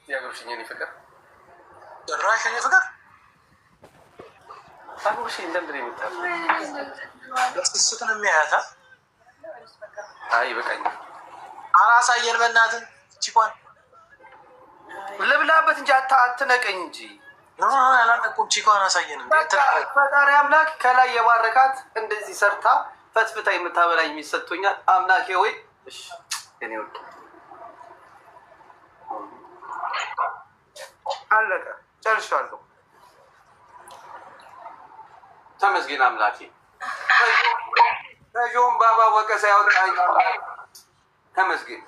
ያገብሽኝ የኔ ፍቅር ጭራሽ የኔ ፍቅር አጉሽ እንደምድር የምታል በስስት ነው የሚያያታ። አይ በቃኝ። አላሳየን በእናትህ ቺኳን ልብላበት እንጂ አትነቀኝ እንጂ ነው ያላነቁም። ቺኳን አሳየን እንዴ! ፈጣሪ አምላክ ከላይ የባረካት እንደዚህ ሰርታ ፈትፍታ የምታበላኝ የሚሰጥቶኛል። አምላኬ ወይ እሺ እኔ ወድ አለቀ ጨርሻለሁ። ተመስገን አምላኬ። ከጆን ባባ ወቀሳ ያወጣኝ ተመስገን።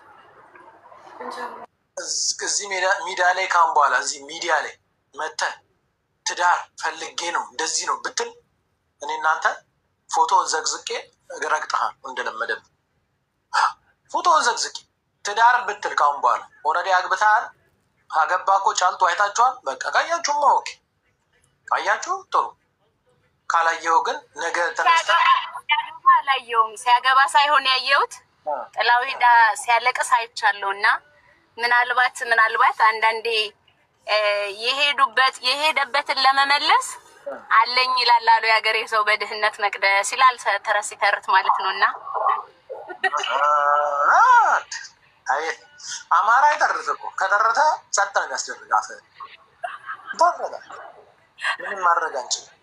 እዚህ ሚዲያ ላይ ካሁን በኋላ እዚህ ሚዲያ ላይ መተህ ትዳር ፈልጌ ነው እንደዚህ ነው ብትል እኔ እናንተ ፎቶውን ዘግዝቄ ረግጠሃል። እንደለመደብ ፎቶውን ዘግዝቄ ትዳር ብትል ካሁን በኋላ ኦልሬዲ አግብተሃል። አገባ እኮ ጫልቱ አይታችኋል። በቃ ካያችሁማ ኦኬ፣ ካያችሁ ጥሩ፣ ካላየው ግን ነገ ተነስተ አላየውም። ሲያገባ ሳይሆን ያየሁት ጥላው ሄዳ ሲያለቅስ አይቻለሁ። እና ምናልባት አንዳንዴ የሄደበትን ለመመለስ አለኝ ይላል አሉ የሀገሬ ሰው በድህነት መቅደስ ይላል ተረት ሲተርት ማለት ነው። እና አማራ አይተርት እኮ ከተረተ ጸጥ ነው የሚያስደርግ። አፈ ምንም ማድረግ አንችልም።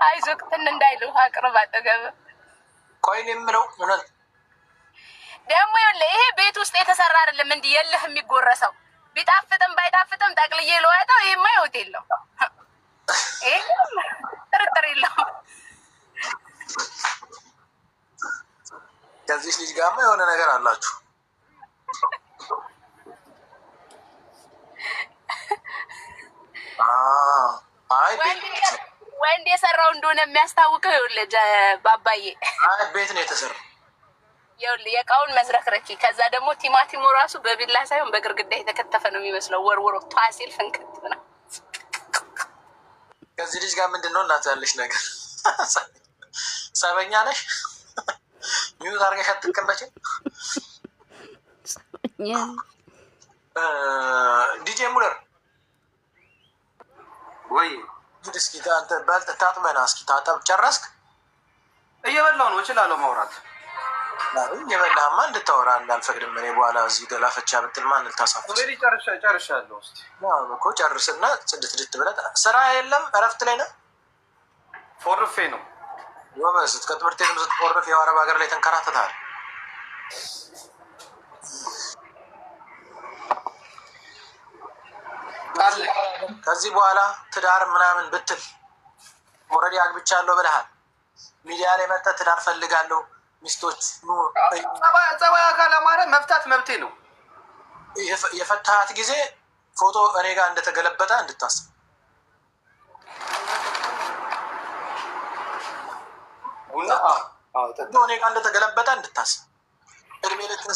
አይዞህ ትን እንዳይሉ አቅርብ አጠገብ። ቆይ እኔ የምለው እውነት ደግሞ ይኸውልህ ይሄ ቤት ውስጥ የተሰራ አይደለም እንዲህ የለህ የሚጎረሰው። ቢጣፍጥም ባይጣፍጥም ጠቅልዬ ልወጣው። ይሄማ ሆቴል ነው። ይሄ ጥርጥር የለውም። ከዚህ ልጅ ጋርማ የሆነ ነገር አላችሁ። አይ ወንድ የሰራው እንደሆነ የሚያስታውቀው ይኸውልህ ባባዬ፣ አይ ቤት ነው የተሰራው። ይኸውልህ የእቃውን መዝረክረኪ፣ ከዛ ደግሞ ቲማቲሙ ራሱ በቢላ ሳይሆን በግርግዳ የተከተፈ ነው የሚመስለው። ወርወሮ ቷሲል ፍንክት ነው። ከዚህ ልጅ ጋር ምንድን ነው እናት ያለሽ ነገር? ሰበኛ ነሽ? ሚዩት አድርገሽ አትቀመጭም? ዲጄ ሙለር ወይ እስኪ አንተ በልጥ ታጥበና እስኪ ታጠብ። ጨረስክ? እየበላሁ ነው። እችላለሁ ማውራት። እየበላህማ እንድታወራ እንዳልፈቅድም እኔ በኋላ እዚህ ገላፈቻ ብትል ማን ልታሳፍ? ጨርሻለሁ። እስኪ እኮ ጨርስና ጽድት ብለህ ስራ የለም እረፍት ላይ ነህ? ፎርፌ ነው ወበስ ከትምህርት ቤት ስትፎርፍ የአረብ ሀገር ላይ ተንከራተታል። ከዚህ በኋላ ትዳር ምናምን ብትል ኦልሬዲ አግብቻለሁ ብለሃል። ሚዲያ ላይ መጥተህ ትዳር ፈልጋለሁ ሚስቶች ጸባይ አካል አማረ መፍታት መብቴ ነው። የፈታሃት ጊዜ ፎቶ እኔ ጋር እንደተገለበጠ እንድታስብ፣ እኔ ጋር እንደተገለበጠ እንድታስብ። እድሜ ልክን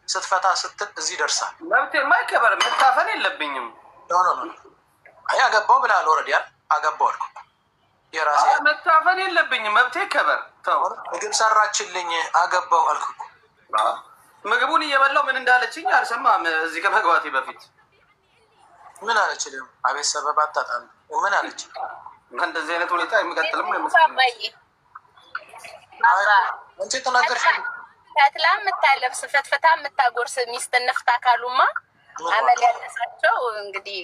ስትፈታ ስትል እዚህ ደርሳል። መብቴ ማይከበር መታፈን የለብኝም። አይ አገባው ብለሃል። ኦልሬዲ አገባው አልኩ። የራሴ መታፈን የለብኝም። መብቴ ይከበር። ምግብ ሰራችልኝ አገባው አልኩ እኮ። ምግቡን እየበላው ምን እንዳለችኝ አልሰማም። እዚህ ከመግባቴ በፊት ምን አለች? ደግሞ አቤት ሰበብ አጣጣም። ምን አለች? እንደዚህ አይነት ሁኔታ የሚቀጥልም አንቺ ተናገርሽ። ፈትላ የምታለብስ ፈትፈታ የምታጎርስ ሚስት እንፍታ ካሉማ አመል ያነሳቸው እንግዲህ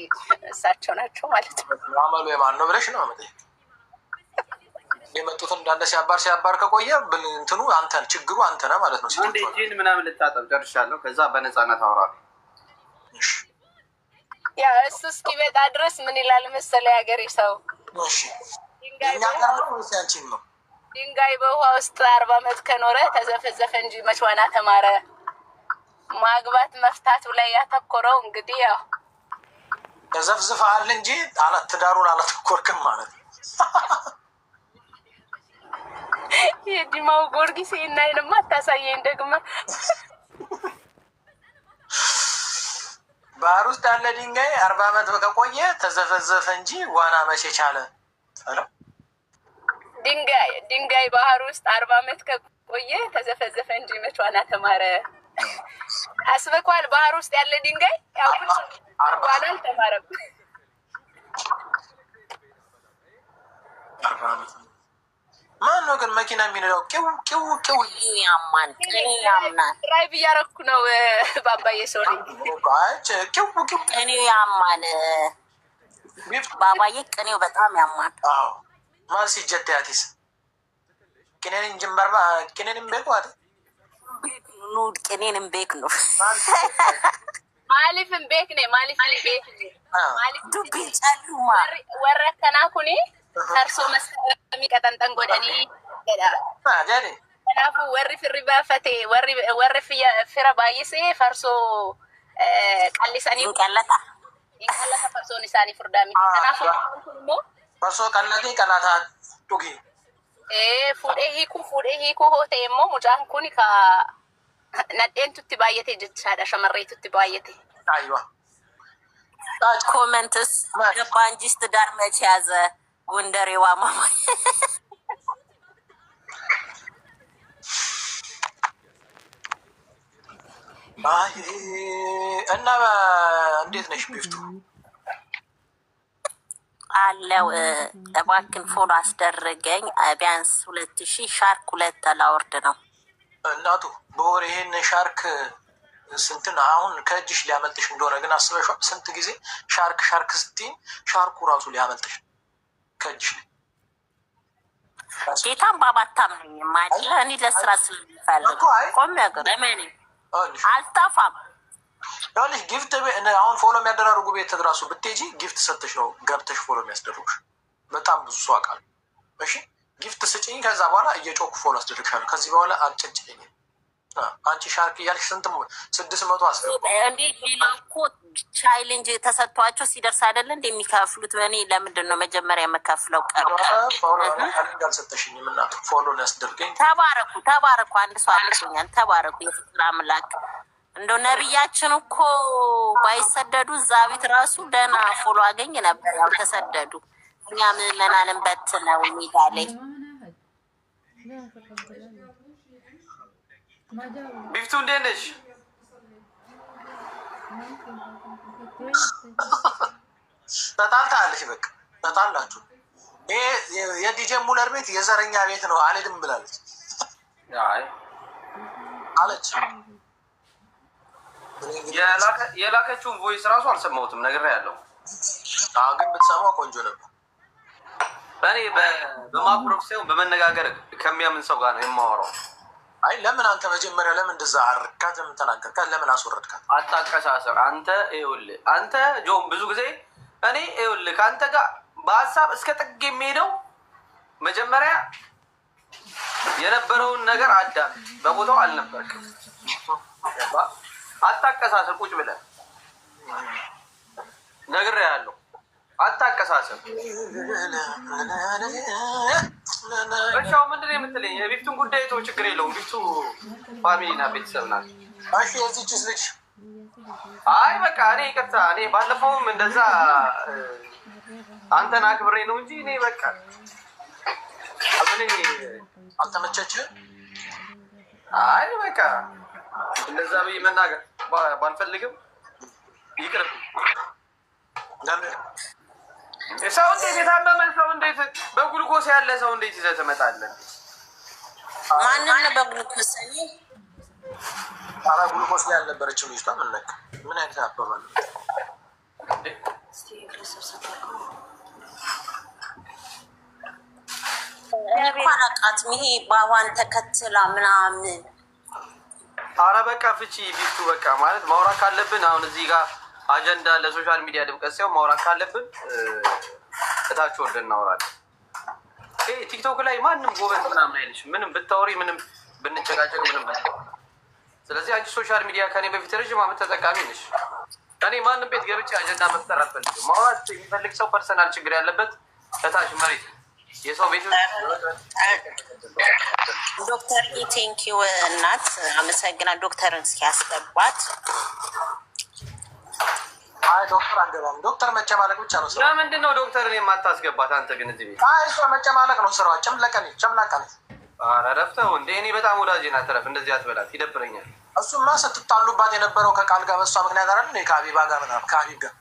እሳቸው ናቸው ማለት ነው። አመሉ የማን ነው ብለሽ ነው አመጣ የመጡት እንዳለ ሲያባር ከቆየ እንትኑ አንተን ችግሩ አንተ ነህ ማለት ነው። አንዴ ጂን ምናምን ልታጠብ ደርሻለሁ። ከዛ በነፃነት አወራለሁ። ያ እሱ እስኪመጣ ድረስ ምን ይላል መሰለህ ያገሬ ሰው፣ ድንጋይ በውሃ ውስጥ 40 ዓመት ከኖረ ተዘፈዘፈ እንጂ መች ዋና ተማረ። ማግባት መፍታቱ ላይ ያተኮረው እንግዲህ ያው ተዘፍዝፈሃል እንጂ ትዳሩን አላተኮርክም ማለት ነው። የዲማው ጊዮርጊስ እናይንማ አታሳየኝ ደግሞ። ባህር ውስጥ ያለ ድንጋይ 40 ዓመት ከቆየ ተዘፈዘፈ እንጂ ዋና መቼ ቻለ? ድንጋይ ባህር ውስጥ 40 ዓመት ቆየ ተዘፈዘፈ እንጂ መቿና ተማረ። አስበኳል ባህር ውስጥ ያለ ድንጋይ ያው ባል አልተማረም። ማን ነው ግን መኪና የሚነዳው? ቂው ያማን ያምናል። ድራይቭ እያደረኩ ነው ባባዬ። ሰው ቅኔው ያማል ባባዬ፣ ቅኔው በጣም ያማል። ማን ሲጀት ያቲስ ቅኔን ጅምበርባ ቅኔንም ቤቁ አለ ኑድ ቅኔንም ቤክ ነው ማሊፍን ቤክ ነው ማሊፍን ቤክ ነው ማሊፍ ዱብ ጫሉማ ወረከና ኩኒ ተርሶ መስከረም ቀጠንጠን ጎደኒ ገዳ አዳሪ ናፉ ወሪ ፍሪ ባፈቴ ወሪ ፍራ ባይሴ ፈርሶ ቀሊሰኒ ቀለታ ፈርሶ ኒሳኒ ፍርዳሚ ናፉ ሞ ፈርሶ ቀለቲ ቀላታ ዱጊ fuudhee hiikuu hoote immoo mucaan kun ka nadheentutti baay'ate jechaadha. Shamarreetutti baay'ate. Aywa. ኮመንትስ ገባንጂስ ትዳር መቼ ያዘ ጎንደሬዋ ማማ እና እንዴት ነሽ ቢፍቱ? አለው እባክን ፎሎ አስደረገኝ ቢያንስ 2000 ሻርክ 2 ላወርድ ነው እናቱ በወር ይሄን ሻርክ ስንትን አሁን ከእጅሽ ሊያመልጥሽ እንደሆነ ግን አስበሽው ስንት ጊዜ ሻርክ ስትይ ሻርኩ ራሱ ሊያመልጥሽ ከእጅሽ ጌታን ባባታም ነኝ ማለት እኔ ለስራ ስለምፈልግ ቆም ያገር እመኔ አልጣፋም ያለሽ ጊፍት አሁን ፎሎ የሚያደራርጉ ቤት ተድራሱ ብትሄጂ ጊፍት ሰጥሽ ነው ገብተሽ ፎሎ የሚያስደርጉሽ በጣም ብዙ ሰው አውቃለሁ። እሺ ጊፍት ስጪኝ ከዛ በኋላ እየጮኩ ፎሎ አስደርግሻለሁ። ከዚህ በኋላ አጨጭኝ አንቺ ሻርክ እያልሽ ስንት 600 አስገባ እንዴ ሌላ እኮ ቻሌንጅ ተሰጥቷቸው ሲደርስ አይደለ እንደሚከፍሉት በእኔ ለምንድን ነው መጀመሪያ የምከፍለው? ፎሎ አልሰጠሽኝም እናቱ ፎሎ ሊያስደርገኝ። ተባረኩ አንድ ሰው አድርሶኛል። ተባረኩ የፍቅር አምላክ። እንደው ነብያችን እኮ ባይሰደዱ እዛ ቤት ራሱ ደህና ፎሎ አገኝ ነበር። ያው ተሰደዱ። እኛ ምዕመናንን በት ነው ሜዳ ላይ ቢፍቱ እንዴት ነሽ? ተጣልታለሽ። በቃ ተጣላችሁ። ይሄ የዲጄ ሙለር ቤት የዘረኛ ቤት ነው አልሄድም ብላለች። አይ አለች የላከችውን ቮይስ ራሱ አልሰማሁትም ነግሬያለሁ። ግን ብትሰማው ቆንጆ ነበር። እኔ በማኩረፍ ሳይሆን በመነጋገር ከሚያምን ሰው ጋር ነው የማወራው። አይ ለምን አንተ መጀመሪያ ለምን እንደዛ አርካት? ለምን ተናገርካት? ለምን አስወረድካት? አታቀሳሰር አንተ። ይኸውልህ አንተ ጆም ብዙ ጊዜ እኔ ይኸውልህ ከአንተ ጋር በሀሳብ እስከ ጥግ የሚሄደው መጀመሪያ የነበረውን ነገር አዳም በቦታው አልነበርክም። አታቀሳሰር ቁጭ ብለህ ነግሬሃለሁ። አታቀሳሰር በሻው ምንድን ነው የምትለኝ? የቢፍቱን ጉዳይ ተው፣ ችግር የለውም። ቢፍቱ ፋሚሊና ቤተሰብ ናት። እሺ የዚህችስ ልጅ አይ በቃ እኔ ይቅርታ፣ እኔ ባለፈውም እንደዛ አንተን አክብሬ ነው እንጂ እኔ በቃ አልተመቸችም። አይ በቃ እንደዛ ብዬ መናገር ባልፈልግም ይቅርብ። ሰው እንዴት የታመመ ሰው እንዴት በጉልኮስ ያለ ሰው እንዴት ይዘህ ትመጣለህ? ማንን በጉልኮስ? ኧረ ጉልኮስ ላይ ያልነበረችው ልጅቷ ምን ነካ? ምን አይነት አባባል እንኳን አቃትም ይሄ ባባን ተከትላ ምናምን። ኧረ በቃ ፍቺ ቢፍቱ በቃ ማለት ማውራት ካለብን አሁን እዚህ ጋር አጀንዳ ለሶሻል ሚዲያ ድምቀት ሳይሆን ማውራት ካለብን እታች ወርደን እናወራለን። ቲክቶክ ላይ ማንም ጎበዝ ምናምን አይልሽ፣ ምንም ብታወሪ፣ ምንም ብንጨቃጨቅ፣ ምንም ስለዚህ አንቺ ሶሻል ሚዲያ ከኔ በፊት ረዥም ዓመት ተጠቃሚ ነሽ። እኔ ማንም ቤት ገብቼ አጀንዳ መፍጠር አልፈልግም። ማውራት የሚፈልግ ሰው ፐርሰናል ችግር ያለበት እታች መሬት የሰው ቤት። ዶክተር ቴንኪው እናት አመሰግናል። ዶክተርን ሲያስገባት አይ ዶክተር አንገባም። ዶክተር መጨማለቅ ብቻ ነው ስራው። ለምንድን ነው ዶክተርን የማታስገባት አንተ? ግን እዚህ ቤት አይ እሷ መጨማለቅ ነው ስራዋ። ጨምላቃ ነች። ኧረ ረፍተው እንደ እኔ በጣም ወዳጄ ናት። ተረፍ እንደዚህ አትበላት፣ ይደብረኛል። እሱማ ስትጣሉባት የነበረው ከቃል ጋር በሷ ምክንያት አይደል? ከሀቢባ ጋር ምናምን ከሀቢብ ጋር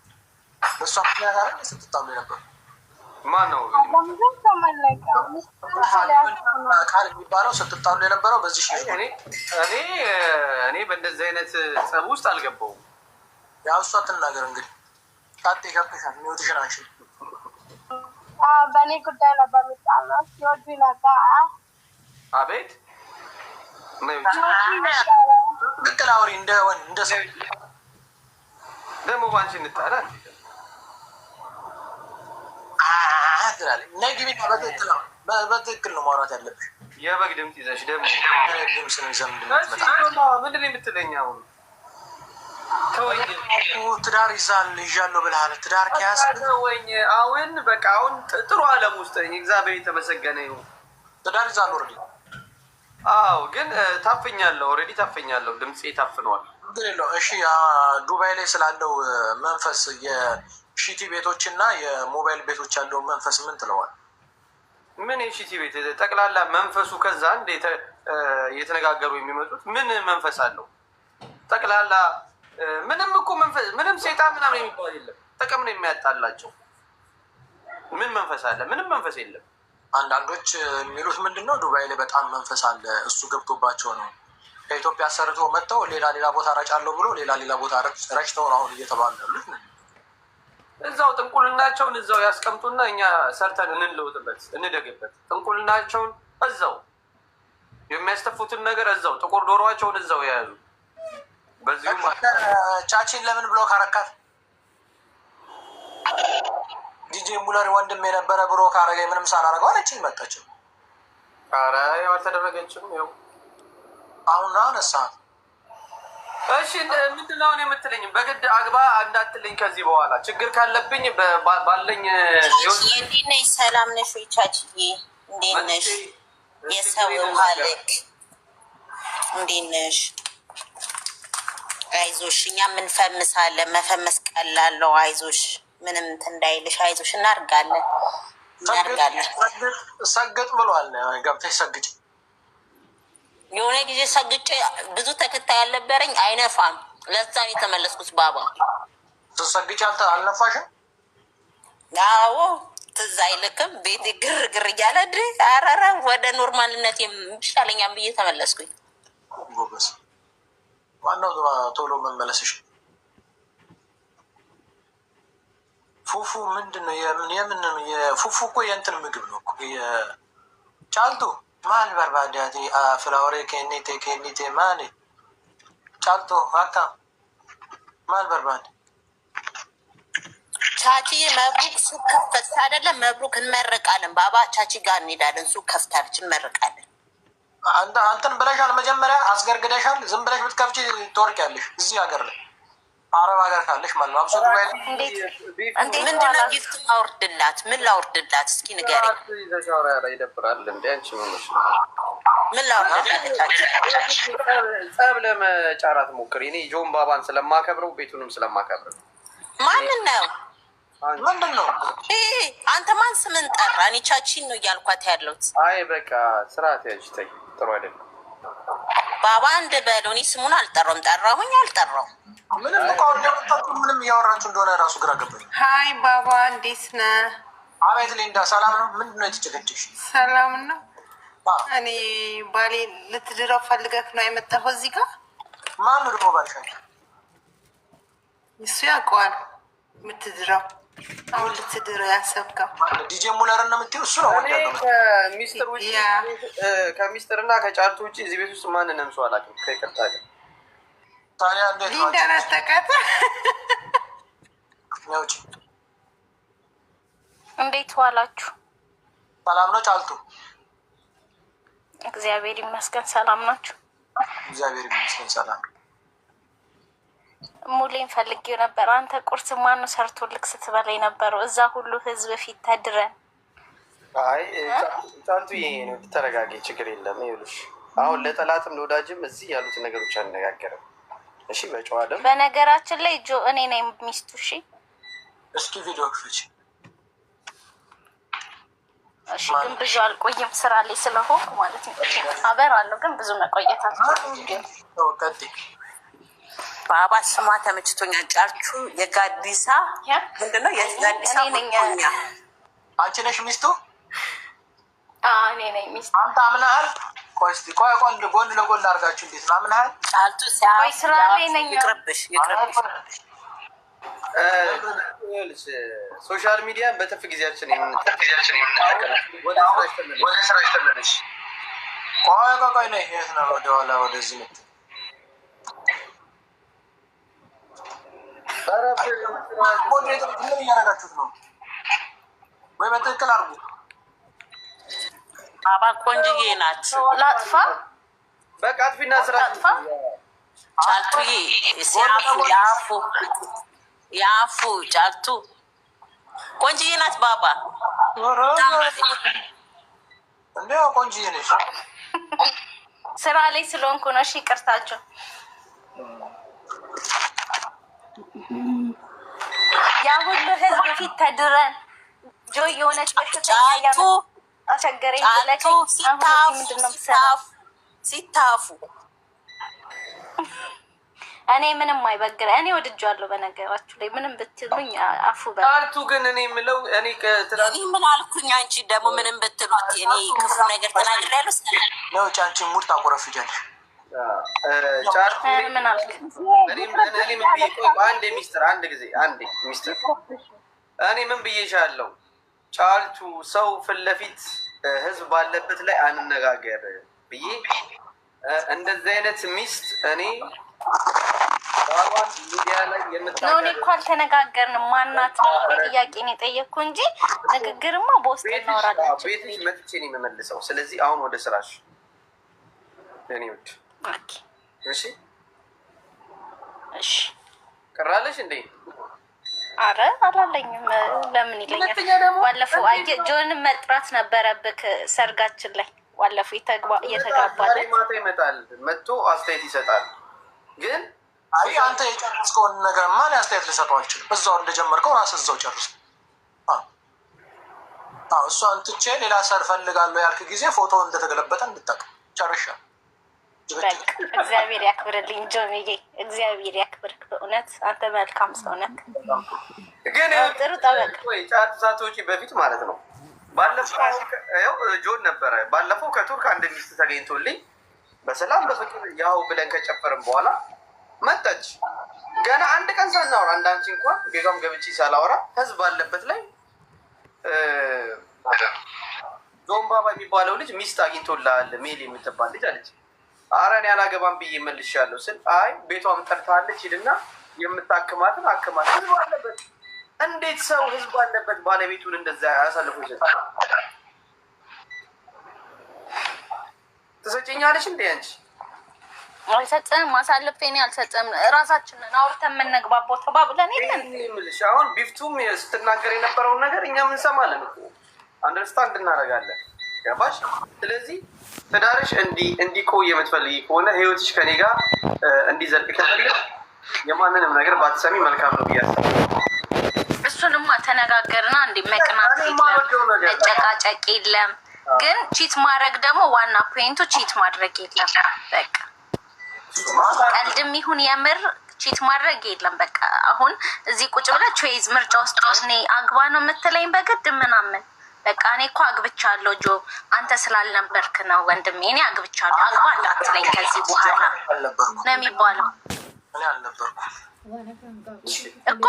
በሷ ምክንያት አይደል ስትጣሉ የነበረው? ማን ነው ቃል የሚባለው ስትጣሉ የነበረው? በዚህ እኔ በእንደዚህ አይነት ጸብ ውስጥ አልገባውም። ያው እሷ ትናገር እንግዲህ ቃጤ ገብተሻል። ሚወትሽን አንሺ። በእኔ ጉዳይ ነበር የሚጣለው ሲወዱ ነበር። አቤት ትክክል አውሪ። እንደ ሰው ደግሞ ባንቺ እንጣላል በትክክል ነው ማውራት ያለብሽ። የበግ ድምፅ ይዘሽ ደግሞ ድምፅን ይዘህ ምንድን ነው የምትለኝ? አሁን ትዳር ይዣለሁ ብለሃል። ትዳር ከያዝክ ወይኝ አሁን በቃ አሁን ጥሩ አለም ውስጥ ነኝ። እግዚአብሔር የተመሰገነ ይሁን። ትዳር ይዛለሁ ኦልሬዲ። አዎ ግን ታፍኛለሁ። ኦልሬዲ ታፍኛለሁ። ድምፄ ታፍነዋል። ግን የለውም። እሺ ዱባይ ላይ ስላለው መንፈስ የሺቲ ቤቶች እና የሞባይል ቤቶች ያለው መንፈስ ምን ትለዋል? ምን የሺቲ ቤት ጠቅላላ መንፈሱ ከዛ እንደ እየተነጋገሩ የሚመጡት ምን መንፈስ አለው? ጠቅላላ ምንም እኮ መንፈስ ምንም ሴጣን ምናምን የሚባል የለም። ጥቅም ነው የሚያጣላቸው። ምን መንፈስ አለ? ምንም መንፈስ የለም። አንዳንዶች የሚሉት ምንድን ነው ዱባይ ላይ በጣም መንፈስ አለ፣ እሱ ገብቶባቸው ነው ከኢትዮጵያ ሰርተው መጥተው ሌላ ቦታ ረጫለሁ ብሎ ሌላ ቦታ ረጭተው አሁን እየተባሉ ያሉት። እዛው ጥንቁልናቸውን እዛው ያስቀምጡና እኛ ሰርተን እንለውጥበት እንደግበት። ጥንቁልናቸውን እዛው የሚያስተፉትን ነገር እዛው ጥቁር ዶሮዋቸውን እዛው የያዙ። በዚሁም ቻቺን ለምን ብሎ ካረካት ዲጄ ሙለር ወንድም የነበረ ብሮ ካረገ ምንም ሳላረገው አለችኝ። መጣችው። ኧረ ያው አልተደረገችም። ያው አሁን አነሳ። እሺ ምንድን ነው አሁን የምትለኝ? በግድ አግባ እንዳትለኝ ከዚህ በኋላ ችግር ካለብኝ ባለኝ። እንዴት ነሽ? ሰላም ነሽ ወይ ቻችዬ? እንዴት ነሽ? የሰው ሀልክ እንዴት ነሽ? አይዞሽ፣ እኛ ምንፈምሳለን። መፈመስ ቀላለው። አይዞሽ፣ ምንም እንትን እንዳይልሽ። አይዞሽ፣ እናርጋለን። ሰግጥ ብሏል። ገብተሽ ሰግጭ። የሆነ ጊዜ ሰግጬ ብዙ ተከታይ ያልነበረኝ አይነፋም። ለዛ የተመለስኩት ባባ ትሰግጭ አልነፋሽም? አዎ ትዝ አይልክም? ቤቴ ግርግር እያለ አረረ ወደ ኖርማልነት ይሻለኛል ብዬ ተመለስኩኝ። ጎበዝ። ዋናው ቶሎ መመለስሽ። ፉፉ ምንድን ነው? የምን የፉፉ እኮ የእንትን ምግብ ነው እኮ ጫልቱ ማል በርባዳቲ ፍላወሬ ኬኒቴ ማል ጫልቱ አካ ማል በርባድ ቻቺ መብሩክ ሱቅ ከፈት አይደለም? መብሩክ እንመርቃለን። ባባ ቻቺ ጋር እንሄዳለን። ሱቅ ከፍታለች፣ እንመርቃለን። አንተን ብለሻል። መጀመሪያ አስገርግደሻል። ዝም ብለሽ ብትከፍቺ ትወርቂያለሽ። እዚህ ሀገር ላይ አረብ ሀገር ካለሽ ማለት ነው። አብሶ ዱባይ ምንድነው ጊፍት ላውርድላት? ምን ላውርድላት? እስኪ ንገሪኝ። ይደብራል እንደ አንቺ ሆነሽ ምን ላውርድላት? ጸብ ለመጫራት ሞክሪ። እኔ ጆን ባባን ስለማከብረው ቤቱንም ስለማከብረው። ማንን ነው? ምንድን ነው አንተ ማን ስምን ጠራ? እኔ ቻቺን ነው እያልኳት ያለሁት። አይ በቃ ስርዓት ያዥ። ተይ፣ ጥሩ አይደለም። ባባ አንድ በለው። እኔ ስሙን አልጠራውም። ጠራሁኝ አልጠራውም ምንም ምንም እያወራችሁ እንደሆነ ራሱ ግራ ገባኝ። ሀይ ባባ እንዴት ነህ? አቤት ሊንዳ ሰላም ነው? ምንድን ነው የተጨቀጨሽ? ሰላም ነው። እኔ ባሌ ልትድረው ፈልገህ ነው የመጣኸው እዚህ ጋር? ማን ነው ደግሞ ባልሻ? እሱ ያውቀዋል የምትድረው። አሁን ልትድረው ያሰብከው ዲጄ ሙለር ነው የምትይው? እሱ ነው ከሚስጥር ውጭ ከሚስጥር እና ከጫልቱ ውጭ እዚህ ቤት ውስጥ ማንንም ሰው አላውቅም። ከይቅርታ ጋር ታዲያ እንዴት ነው ሊንዳን አጠቃት? ያውጭ እንዴት ዋላችሁ? ሰላም ነው ጫልቱ? እግዚአብሔር ይመስገን። ሰላም ናችሁ? እግዚአብሔር ይመስገን ሰላም። ሙሌን ፈልጌው ነበር። አንተ ቁርስ ማኑ ሰርቶልክ ስትበላ የነበረው እዛ ሁሉ ህዝብ ፊት ተድረን። አይ ጫልቱ ይሄ ነው። ተረጋጊ፣ ችግር የለም። ይኸውልሽ አሁን ለጠላትም ለወዳጅም እዚህ ያሉትን ነገሮች አነጋገርም። እሺ በጨዋ ደም። በነገራችን ላይ ጆ እኔ ነኝ ሚስቱ። እሺ እስኪ ቪዲዮ ክፈች። እሺ ግን ብዙ አልቆይም ስራ ላይ ስለሆንኩ ማለት ነው። አበራለሁ ግን ብዙ መቆየት አልችልም። ባባ ስሟ ተመችቶኛል። ጫልቱ የጋዲሳ ምንድነው? የጋዲሳ ሞኛ አንቺ ነሽ ሚስቱ? እኔ ነኝ ሚስቱ። አንተ አምናሃል? ቆይ እስኪ ቆይ ጎን ለጎን አድርጋችሁ እንዴት ነው አምናሃል? ጫልቱ ወይ ስራ ላይ ነኝ። ይቅርብሽ። ሶሻል ሚዲያን በትርፍ ጊዜያችን ወደ ስራ ይተመለሽ። ቆይ ነይ የት ነው ወደኋላ ወደዚህ ምት ምን እያደረጋችሁት ነው? ወይ በትክክል አድርጉ። ባባ ቆንጅዬ ናት። ላጥፋ በቃ አጥፊና ስራ ላጥፋ። ጫልቱዬ ያፉ ጫልቱ ቆንጅዬ ናት። ባባ እንዴው ቆንጅዬ ነሽ። ስራ ላይ ስለሆንኩ ነው። እሺ ይቅርታቸው። ያ ሁሉ ህዝብ ፊት ተድረን ጆይ የሆነች በሽተኛ አስቸገረኝ ብለህ ሲታፉ እኔ ምንም አይበግር። እኔ ወድጃለሁ። በነገራችሁ ላይ ምንም ብትሉኝ አፉ ጫልቱ ግን እኔ የምለው እኔ ምን አልኩኝ? አንቺ ደግሞ ምንም ብትሉት እኔ ክፉ ነገር ተናግሬያለሁ ነው። ጫንቺ ሙድ ታቆረፍጃለሽ። ጫልቱ ምን አልክ? አንድ ሚስጥር አንድ ጊዜ አንድ ሚስጥር እኔ ምን ብዬሻለሁ? ጫልቱ ሰው ፊት ለፊት ህዝብ ባለበት ላይ አንነጋገር ብዬ እንደዚህ አይነት ሚስት እኔ ሚዲያ ላይ ነው። እኔ እኮ አልተነጋገርንም። ማናት ነው ጥያቄን የጠየቅኩ እንጂ ንግግርማ በውስጥ እናወራለን። ቤትሽ መጥቼ ነው የምመልሰው። ስለዚህ አሁን ወደ ስራሽ እኔ ውድ እሺ እሺ። ቀራለሽ እንዴ? አረ አላለኝም። ለምን ይለኛል? ባለፈው አየህ ጆንን መጥራት ነበረብክ ሰርጋችን ላይ ባለፈው እየተጋባለን ማታ ይመጣል መጥቶ አስተያየት ይሰጣል። ግን አይ አንተ የጨረስከውን ነገር ማን አስተያየት ልሰጠው አልችልም። እዛው እንደጀመርከው ራስህ እዛው ጨርስ። እሷን ትቼ ሌላ ሰር ፈልጋለሁ ያልክ ጊዜ ፎቶ እንደተገለበጠ እንድታውቅ ጨርሻለሁ። እግዚአብሔር ያክብርልኝ ጆሚዬ፣ እግዚአብሔር ያክብርክ። በእውነት አንተ መልካም ሰው ነህ። ግን ጥሩ ጠበቅ ወይ ጫት ሳትወጪ በፊት ማለት ነው። ባለፈው ጆን ነበረ። ባለፈው ከቱርክ አንድ ሚስት ተገኝቶልኝ በሰላም በፍቅር ያው ብለን ከጨፈርን በኋላ መጣች። ገና አንድ ቀን ሳናወራ አንዳንቺ እንኳን ቤቷም ገብቼ ሳላወራ ህዝብ ባለበት ላይ ጆን ባባ የሚባለው ልጅ ሚስት አግኝቶልሃል ሜል የምትባል ልጅ አለች። ኧረ እኔ አላገባም ብዬ መልሻለሁ ስል አይ ቤቷም ጠርታለች ሂድና የምታክማትን አክማት። ህዝብ አለበት። እንዴት ሰው ህዝብ አለበት ባለቤቱን እንደዛ ያሳልፉ ይሰጣል? ትሰጪኛለሽ እንዴ አንቺ? አልሰጥም። ማሳለፍ እኔ አልሰጥም። እራሳችንን አውርተን የምንግባባው ተባብለን የለን የምልሽ። አሁን ቢፍቱም ስትናገር የነበረውን ነገር እኛም እንሰማለን እኮ አንደርስታንድ እናደርጋለን። ገባሽ? ስለዚህ ትዳርሽ እንዲቆይ የምትፈልጊ ከሆነ ህይወትሽ ከኔ ጋር እንዲዘልቅ ከፈለግሽ የማንንም ነገር ባትሰሚ መልካም ነው ብዬ አስባለሁ። እሱንማ ተነጋገርና እንዲ መቅናት የለም መጨቃጨቅ የለም። ግን ቺት ማድረግ ደግሞ ዋና ፖይንቱ ቺት ማድረግ የለም። በቃ ቀልድም ይሁን የምር ቺት ማድረግ የለም። በቃ አሁን እዚህ ቁጭ ብለህ ቾይዝ ምርጫ ውስጥ እኔ አግባ ነው የምትለኝ በግድ ምናምን። በቃ እኔ እኮ አግብቻለሁ ጆ፣ አንተ ስላልነበርክ ነው ወንድሜ። እኔ አግብቻለሁ አግባ እንዳትለኝ ከዚህ በኋላ ነው የሚባለው። እኔ አልነበርኩም እኮ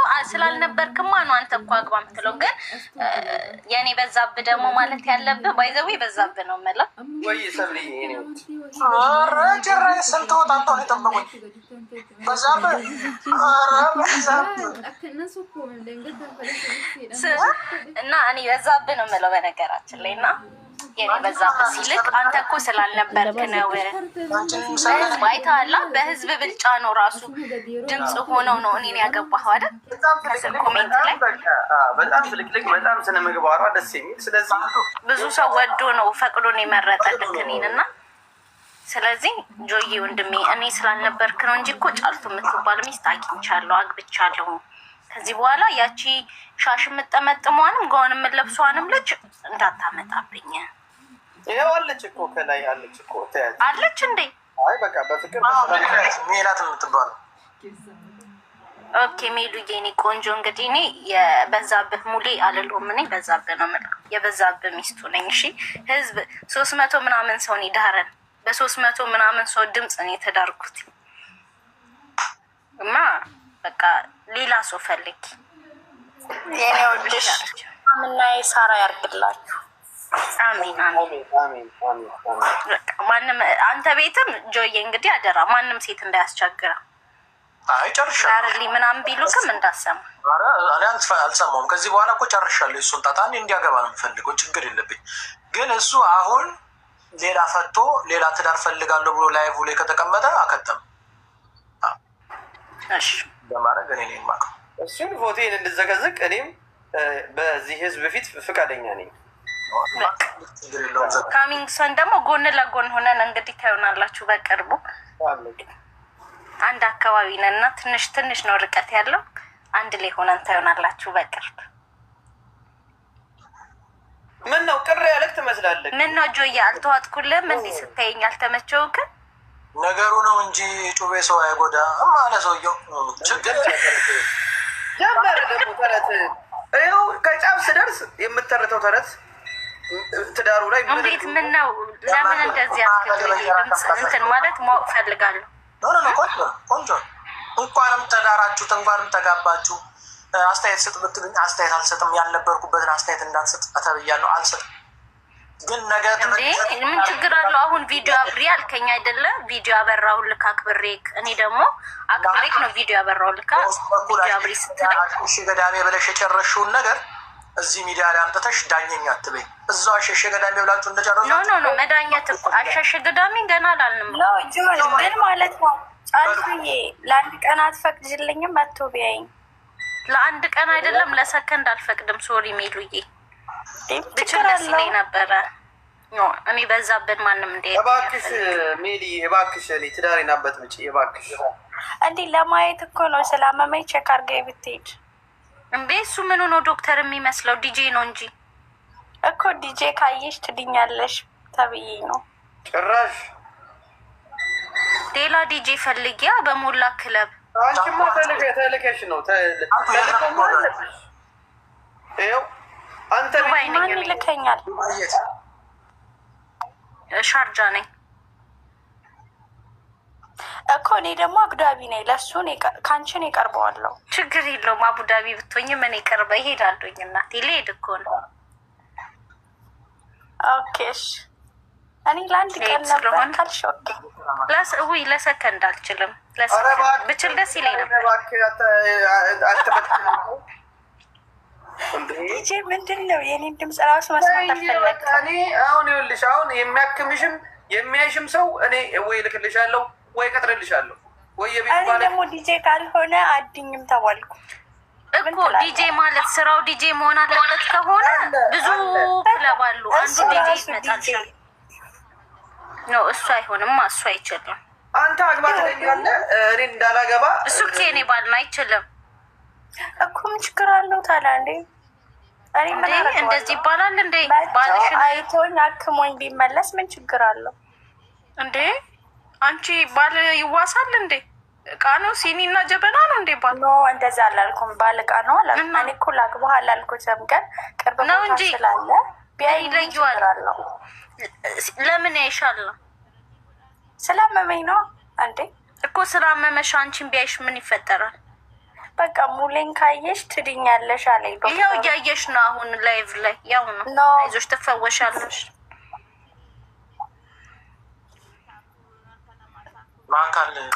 አይ ስላልነበርክማ ነው አንተ እኮ አግባ የምትለው። ግን የኔ በዛብህ ደግሞ ማለት ያለብህ ባይዘዌ በዛብህ ነው የምለው። ወይ ሰብልዬ እኔ ኧረ ጭራሽ ስንት ወጣጣው ነው የጠበቁኝ። በዛብህ እና እኔ በዛብህ ነው የምለው በነገራችን ላይ። እና የኔ በዛብህ ሲልክ አንተ እኮ ስላልነበርክ ነው። በህዝብ አይተሃል። በህዝብ ብልጫ ነው ራሱ ድምፅ ሆነው ነው እኔን ያገባኸው አይደል? ከስር ኮሜንት ላይ በጣም ፍልቅልቅ በጣም ስነ ምግባሯ ደስ የሚል ስለዚህ ብዙ ሰው ወዶ ነው ፈቅዶ ነው የመረጠልክ እኔን። እና ስለዚህ ጆዬ ወንድሜ እኔ ስላልነበርክ ነው እንጂ እኮ ጫልቱ የምትባል ሚስት አግኝቻለሁ አግብቻለሁ። ከዚህ በኋላ ያቺ ሻሽ የምጠመጥሟንም ጋውን የምለብሷንም ልጅ እንዳታመጣብኝ። ይኸው አለች እኮ ከላይ አለች እኮ ተያት አለች እንዴ? አይ በቃ በፍቅር ሜላት የምትባለው ኦኬ ሜሉዬ፣ እኔ ቆንጆ እንግዲህ እኔ የበዛብህ ሙሌ አልልም። እኔ በዛብህ ነው የምለው፣ የበዛብህ ሚስቱ ነኝ። እሺ ህዝብ 300 ምናምን ሰው ነው ዳረን፣ በ300 ምናምን ሰው ድምፅ ነው የተዳርኩት እና በቃ ሌላ ሰው ፈልጊ። የኔ ወድሽ ምና ሳራ ያርግላችሁ። አሜን አሜን። ማንም አንተ ቤትም ጆዬ እንግዲህ አደራ ማንም ሴት እንዳያስቸግራ። አይ ጨርሻለሁ። ዳርሊ ምናምን ቢሉክም እንዳሰማ። ኧረ እኔ አልሰማሁም። ከዚህ በኋላ እኮ ጨርሻለሁ። እሱን ጣጣ እኔ እንዲያገባ ነው የምፈልገው። ችግር የለብኝ። ግን እሱ አሁን ሌላ ፈቶ ሌላ ትዳር ፈልጋለሁ ብሎ ላይቭ ላይ ከተቀመጠ አከተም እሺ በማድረግ እኔ ነኝ የማውቀው። እሱን ፎቴን እንድዘገዝቅ እኔም በዚህ ህዝብ ፊት ፍቃደኛ ነኝ። ካሚንግ ሰን ደግሞ ጎን ለጎን ሆነን እንግዲህ ታዩናላችሁ በቅርቡ። አንድ አካባቢ ነን እና ትንሽ ነው ርቀት ያለው። አንድ ላይ ሆነን ታዩናላችሁ በቅርብ። ምን ነው ቅር ያለክ ትመስላለህ? ምን ነው ጆዬ አልተዋጥኩልህም? እንዲህ ስታየኝ አልተመቸውክም? ነገሩ ነው እንጂ ጩቤ ሰው አይጎዳ ማለ ሰውየው ችግር ጀመረ። ደግሞ ተረት ይኸው ከጫፍ ስደርስ የምተረተው ተረት ትዳሩ ላይ እንዴት ምን ነው ለምን እንደዚህ አትክልኝ? ድምፅ እንትን ማለት ማወቅ ፈልጋለሁ። ቆንጆ እንኳንም ተዳራችሁት እንኳንም ተጋባችሁ። አስተያየት ስጥ ብትሉኝ አስተያየት አልሰጥም። ያልነበርኩበትን አስተያየት እንዳትሰጥ ተብያለሁ፣ አልሰጥም። ግን ነገ ምን ችግር አለው? አሁን ቪዲዮ አብሬ አልከኝ አይደለ? ቪዲዮ አበራሁልክ አክብሬክ። እኔ ደግሞ አክብሬክ ነው ቪዲዮ አበራሁልክ። ቪዲዮ አብሬ ስትለኝ እሺ ገዳሜ ብለሽ የጨረሽውን ነገር እዚህ ሚዲያ ላይ አምጥተሽ ዳኘኝ አትበይ። እዛው አሸሸ ገዳሜ ብላችሁ እንደጨረሳችሁ ኖ መዳኘት እኮ አሸሸ ገዳሜ ገና አላልንም። ግን ማለት ነው ጫልዬ ለአንድ ቀን አትፈቅጅልኝም? መቶ ቢያይኝ ለአንድ ቀን አይደለም ለሰከንድ አልፈቅድም። ሶሪ ሜሉዬ ብችል ደስ ይለኝ ነበረ። እኔ በዛብን ማንም እንደ እባክሽ ሜሊ እባክሽ እኔ ትዳሬን አበጥብጪ እባክሽ። እንዲህ ለማየት እኮ ነው ስላመመኝ ቼክ አድርገኝ ብትሄድ እንዴ። እሱ ምን ሆኖ ዶክተር የሚመስለው ዲጄ ነው እንጂ እኮ ዲጄ ካየሽ ትድኛለሽ ተብዬ ነው። ጭራሽ ሌላ ዲጄ ፈልጊያ በሞላ ክለብ። አንቺማ ተልከሽ ነው ይኸው አንተ ማን ይልከኛል? ሻርጃ ነኝ እኮ እኔ ደግሞ አቡዳቢ ነኝ። ለሱ ከአንቺን ይቀርበዋለሁ። ችግር የለውም። አቡዳቢ ብትሆኝም እኔ ቀርበ ይሄዳለኝ። እናቴ ልሄድ እኮ ነው። ኦኬ እሺ። እኔ ለአንድ ቀን ነበር ካልሽ ውይ ለሰከንድ አልችልም። ብችል ደስ ይለኝ ነበር። ዲጄ ምንድን ነው የኔን ድምፅ ራሱ መስማት አልፈለግም። እኔ አሁን ይኸውልሽ አሁን የሚያክምሽም የሚያይሽም ሰው እኔ ወይ እልክልሻለሁ ወይ እቀጥርልሻለሁ ወይ የቤት እኔ ደግሞ ዲጄ ካልሆነ አድኝም ተባልኩ እኮ። ዲጄ ማለት ስራው ዲጄ መሆን አለበት ከሆነ ብዙ ክለብ አሉ። አንዱ ዲጄ ይመጣልሻል። ነው እሱ አይሆንም። እሱ አይችልም። አንተ አግባ ትለኛለህ እኔ እንዳላገባ። እሱ ከኔ ባልና አይችልም እኮ ምን ችግር አለው ታዲያ? እንዴ እኔ ምን አደረገው? እንደዚህ ይባላል እንዴ? ባልሽን አይቶኝ አክሞኝ ቢመለስ ምን ችግር አለው እንዴ? አንቺ ባል ይዋሳል እንዴ? እቃ ነው ሲኒና ጀበና ነው እንዴ ባል? ኖ እንደዛ አላልኩም። ባል እቃ ነው አላልኩም። እኔ እኮ ላግባህ አላልኩትም። ግን ቅርብ ነው እንጂ ስላለ ቢያይ ይለየዋል። ለምን ያይሻል? ስላመመኝ ነው እንዴ እኮ። ስላመመሽ አንቺን ቢያይሽ ምን ይፈጠራል? በቃ ሙሌን ካየሽ ትድኛለሽ አለኝ ዶክተር። ይኸው እያየሽ ነው አሁን ላይቭ ላይ ያው ነው። አይዞሽ ትፈወሻለሽ። በአካልማ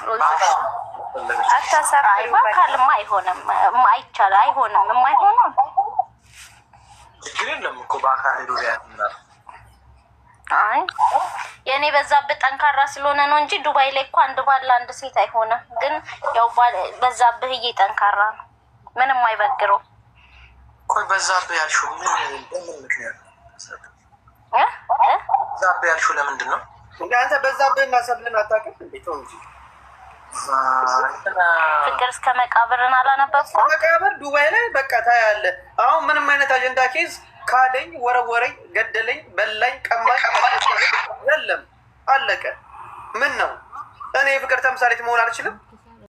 አይሆንም። አይቻልም። አይሆንም። የማይሆነው ችግር የለም እኮ በአካል ሄዶ ያናል። አይ የእኔ በዛብህ ጠንካራ ስለሆነ ነው እንጂ ዱባይ ላይ እኮ አንድ ባል አንድ ሴት አይሆንም። ግን ያው በዛብህ ጠንካራ ነው፣ ምንም አይበግረው። ቆይ በዛብህ ያልሽው በምን ምክንያት በዛብህ ያልሽው ለምንድን ነው? እንደ አንተ በዛብህ እና ሰብልን አታውቅም እንዴ? ተው እንጂ ፍቅር እስከ መቃብርን አላነበብኩም። መቃብር ዱባይ ላይ በቃ ታያለህ። አሁን ምንም አይነት አጀንዳ ኬዝ ካደኝ፣ ወረወረኝ፣ ገደለኝ፣ በላኝ፣ ቀማኝ የለም። አለቀ። ምን ነው እኔ የፍቅር ተምሳሌት መሆን አልችልም?